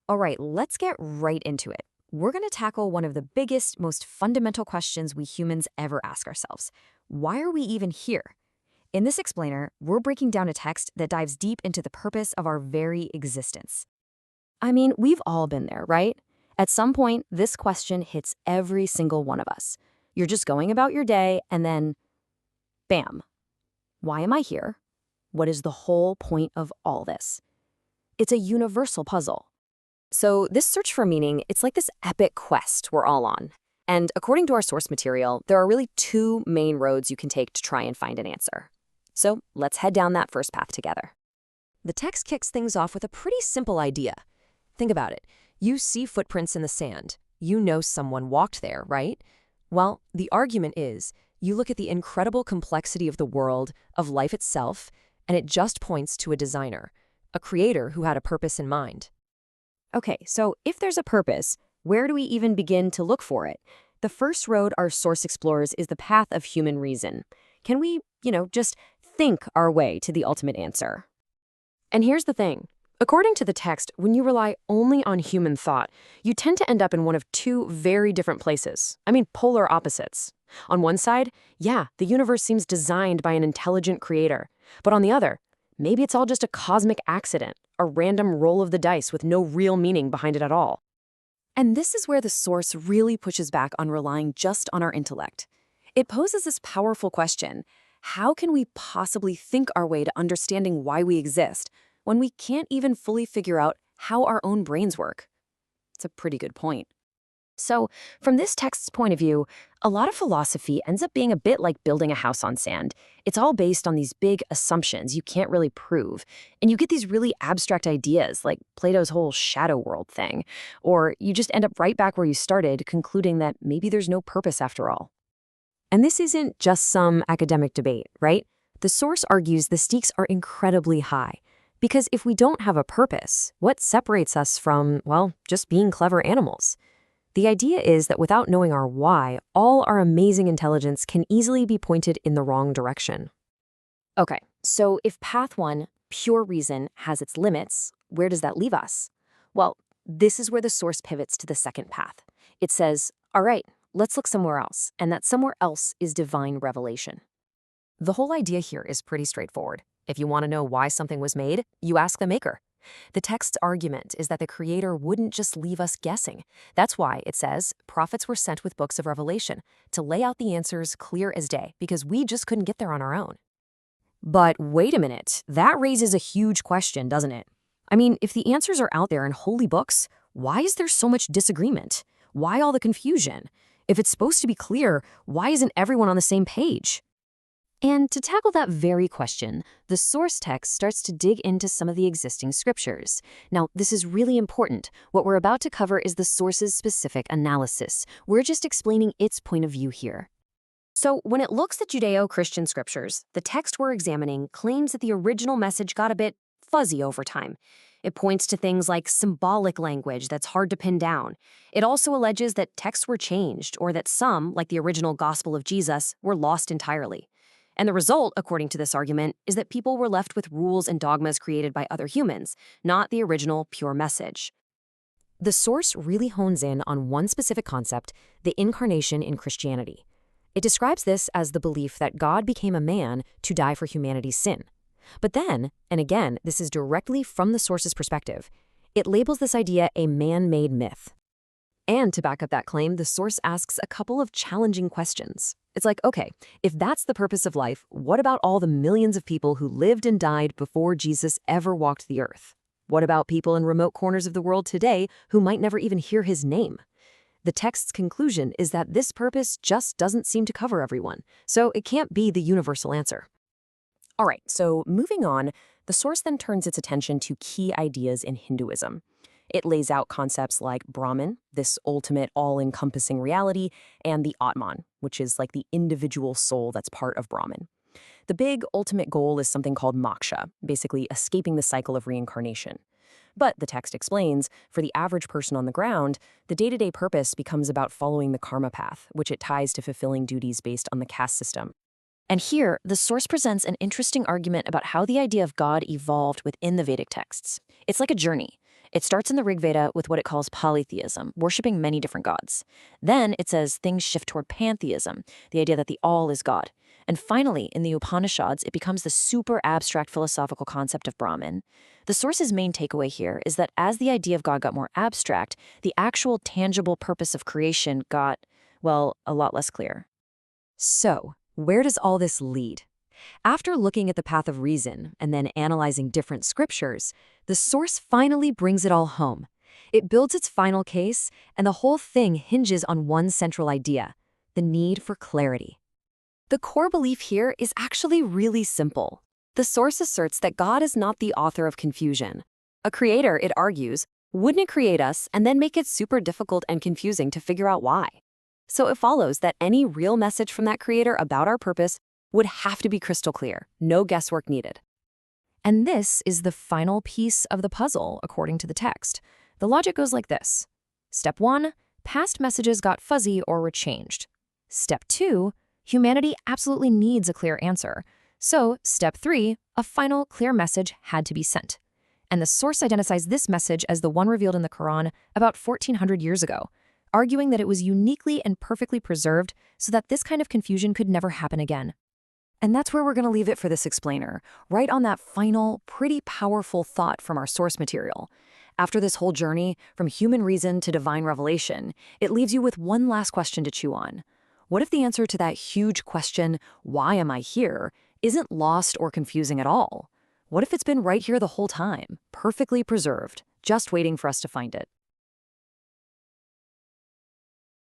All right, let's get right into it. We're going to tackle one of the biggest, most fundamental questions we humans ever ask ourselves. Why are we even here? In this explainer, we're breaking down a text that dives deep into the purpose of our very existence. I mean, we've all been there, right? At some point, this question hits every single one of us. You're just going about your day, and then, bam. Why am I here? What is the whole point of all this? It's a universal puzzle. So this search for meaning, it's like this epic quest we're all on. And according to our source material, there are really two main roads you can take to try and find an answer. So let's head down that first path together. The text kicks things off with a pretty simple idea. Think about it. You see footprints in the sand. You know someone walked there, right? Well, the argument is, you look at the incredible complexity of the world, of life itself, and it just points to a designer, a creator who had a purpose in mind. Okay, so if there's a purpose, where do we even begin to look for it? The first road our source explores is the path of human reason. Can we, just think our way to the ultimate answer? And here's the thing. According to the text, when you rely only on human thought, you tend to end up in one of two very different places. I mean, polar opposites. On one side, yeah, the universe seems designed by an intelligent creator. But on the other, maybe it's all just a cosmic accident, a random roll of the dice with no real meaning behind it at all. And this is where the source really pushes back on relying just on our intellect. It poses this powerful question: how can we possibly think our way to understanding why we exist when we can't even fully figure out how our own brains work? It's a pretty good point. So, from this text's point of view, a lot of philosophy ends up being a bit like building a house on sand. It's all based on these big assumptions you can't really prove, and you get these really abstract ideas like Plato's whole shadow world thing, or you just end up right back where you started, concluding that maybe there's no purpose after all. And this isn't just some academic debate, right? The source argues the stakes are incredibly high. Because if we don't have a purpose, what separates us from, well, just being clever animals? The idea is that without knowing our why, all our amazing intelligence can easily be pointed in the wrong direction. Okay, so if path one, pure reason, has its limits, where does that leave us? Well, this is where the source pivots to the second path. It says, all right, let's look somewhere else, and that somewhere else is divine revelation. The whole idea here is pretty straightforward. If you want to know why something was made, you ask the maker. The text's argument is that the creator wouldn't just leave us guessing. That's why it says prophets were sent with books of revelation to lay out the answers clear as day, because we just couldn't get there on our own. But wait a minute, that raises a huge question, doesn't it? I mean, if the answers are out there in holy books, why is there so much disagreement? Why all the confusion? If it's supposed to be clear, why isn't everyone on the same page? And to tackle that very question, the source text starts to dig into some of the existing scriptures. Now, this is really important. What we're about to cover is the source's specific analysis. We're just explaining its point of view here. So, when it looks at Judeo-Christian scriptures, the text we're examining claims that the original message got a bit fuzzy over time. It points to things like symbolic language that's hard to pin down. It also alleges that texts were changed, or that some, like the original Gospel of Jesus, were lost entirely. And the result, according to this argument, is that people were left with rules and dogmas created by other humans, not the original pure message. The source really hones in on one specific concept, the incarnation in Christianity. It describes this as the belief that God became a man to die for humanity's sin. But then, and again, this is directly from the source's perspective, it labels this idea a man-made myth. And to back up that claim, the source asks a couple of challenging questions. It's like, okay, if that's the purpose of life, what about all the millions of people who lived and died before Jesus ever walked the earth? What about people in remote corners of the world today who might never even hear his name? The text's conclusion is that this purpose just doesn't seem to cover everyone, so it can't be the universal answer. All right, so moving on, the source then turns its attention to key ideas in Hinduism. It lays out concepts like Brahman, this ultimate all-encompassing reality, and the Atman, which is like the individual soul that's part of Brahman. The big ultimate goal is something called moksha, basically escaping the cycle of reincarnation. But the text explains, for the average person on the ground, the day-to-day purpose becomes about following the karma path, which it ties to fulfilling duties based on the caste system. And here, the source presents an interesting argument about how the idea of God evolved within the Vedic texts. It's like a journey. It starts in the Rig Veda with what it calls polytheism, worshiping many different gods. Then it says things shift toward pantheism, the idea that the all is God. And finally, in the Upanishads, it becomes the super abstract philosophical concept of Brahman. The source's main takeaway here is that as the idea of God got more abstract, the actual tangible purpose of creation got, well, a lot less clear. So, where does all this lead? After looking at the path of reason and then analyzing different scriptures, the source finally brings it all home. It builds its final case, and the whole thing hinges on one central idea: the need for clarity. The core belief here is actually really simple. The source asserts that God is not the author of confusion. A creator, it argues, wouldn't create us and then make it super difficult and confusing to figure out why. So it follows that any real message from that creator about our purpose would have to be crystal clear, no guesswork needed. And this is the final piece of the puzzle, according to the text. The logic goes like this. Step 1, past messages got fuzzy or were changed. Step 2, humanity absolutely needs a clear answer. So, step 3, a final clear message had to be sent. And the source identifies this message as the one revealed in the Qur'an about 1400 years ago, arguing that it was uniquely and perfectly preserved so that this kind of confusion could never happen again. And that's where we're going to leave it for this explainer, right on that final, pretty powerful thought from our source material. After this whole journey, from human reason to divine revelation, it leaves you with one last question to chew on. What if the answer to that huge question, why am I here, isn't lost or confusing at all? What if it's been right here the whole time, perfectly preserved, just waiting for us to find it?